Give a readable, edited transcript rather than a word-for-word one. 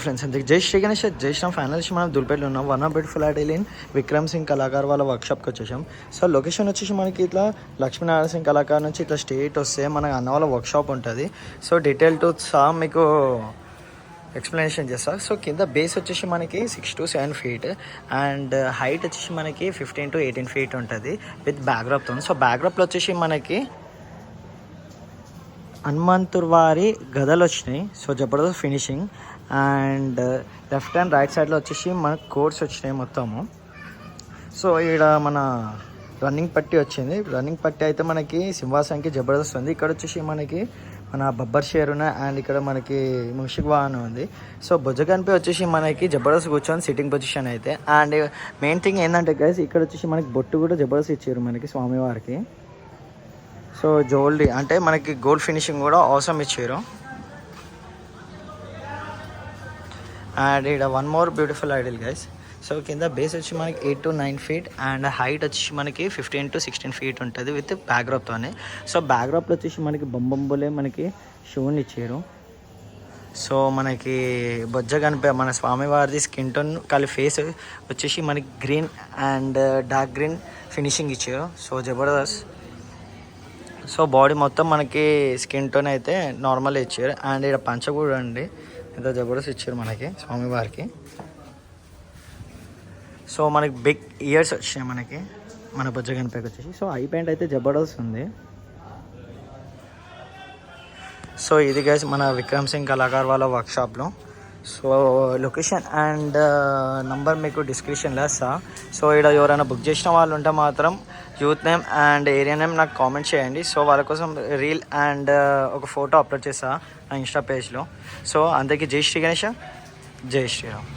Friends అంతే జై శ్రీ గణేష్ జై శ్రీరామ్ ఫైనల్ మనం దుల్పేటలో ఉన్నాం. One of beautiful Adeline Vikram Singh కళాకార్ వాళ్ళ వర్క్షాప్కి వచ్చేసాం. సో లొకేషన్ వచ్చేసి మనకి ఇట్లా లక్ష్మీనారాయణ సింగ్ కళాకార్ నుంచి ఇట్లా స్ట్రేట్ వస్తే మనకి అన్న వాళ్ళ వర్క్షాప్ ఉంటుంది. సో డీటెయిల్ టు సహా మీకు ఎక్స్ప్లెనేషన్ చేస్తా. సో కింద బేస్ వచ్చేసి మనకి 6 to 7 feet అండ్ హైట్ వచ్చేసి మనకి 15 to 18 feet ఉంటుంది విత్ బ్యాక్డ్రాప్తో. సో బ్యాక్డ్రాప్లో వచ్చేసి మనకి హనుమంతుర్ వారి గదలు వచ్చినాయి. So Jabardasth finishing and left and right సైడ్లో వచ్చేసి మనకు కోర్స్ వచ్చినాయి మొత్తము. సో ఇక్కడ మన రన్నింగ్ పట్టి వచ్చింది. రన్నింగ్ పట్టి అయితే మనకి సింహాసనంకి జబర్దస్త్ ఉంది. ఇక్కడ వచ్చేసి మనకి మన బబ్బర్ షేర్ ఉన్నాయి అండ్ ఇక్కడ మనకి ముషిక్ వాహన్ ఉంది. సో బుజ్జగన్పై వచ్చేసి మనకి జబర్దస్త్ కూర్చొని సిట్టింగ్ పొజిషన్ అయితే. అండ్ మెయిన్ థింగ్ ఏంటంటే గైస్ ఇక్కడ వచ్చేసి మనకి బొట్టు కూడా జబర్దస్త్ ఇచ్చారు మనకి స్వామివారికి. సో జ్యువెలరీ అంటే మనకి గోల్డ్ ఫినిషింగ్ కూడా అవసరం ఇచ్చారు. అండ్ ఇక్కడ one more beautiful Idol guys. So కింద బేస్ వచ్చి మనకి 8 to 9 feet అండ్ హైట్ వచ్చి మనకి 15 to 16 feet ఉంటుంది విత్ బ్యాక్డ్రాప్తోనే. సో బ్యాక్డ్రాప్లో వచ్చేసి మనకి బొంబొంబులే మనకి షూని ఇచ్చారు. సో మనకి బొజ్జ కనిపే మన స్వామివారిది స్కిన్ టోన్ కలిపి ఫేస్ వచ్చేసి మనకి green and dark green finishing ఇచ్చారు. సో జబర్దస్త్. సో బాడీ మొత్తం మనకి స్కిన్ టోన్ అయితే నార్మల్ ఇచ్చారు. అండ్ ఇక్కడ పంచ కూడా అండి ఎంత జబర్దస్త్ ఇచ్చారు మనకి స్వామివారికి. సో మనకి బిగ్ ఇయర్స్ వచ్చినాయి మనకి మన బొజ్జ గణపతికి వచ్చేసి. సో ఐ పెయింట్ అయితే జబర్దస్త్ ఉంది. సో ఇది గైస్ మన విక్రమ్ సింగ్ కళాకార్ వాళ్ళ వర్క్షాప్లో. సో లొకేషన్ అండ్ నంబర్ మీకు డిస్క్రిప్షన్లో ఇస్తా. సో ఇక్కడ ఎవరైనా బుక్ చేసిన వాళ్ళు ఉంటే మాత్రం youth name and area name నాకు కామెంట్ చేయండి. సో వాళ్ళ కోసం రీల్ అండ్ ఒక ఫోటో అప్లోడ్ చేస్తా నా ఇన్స్టా పేజ్లో. సో అందరికీ జై శ్రీ గణేష్, జై శ్రీరామ్.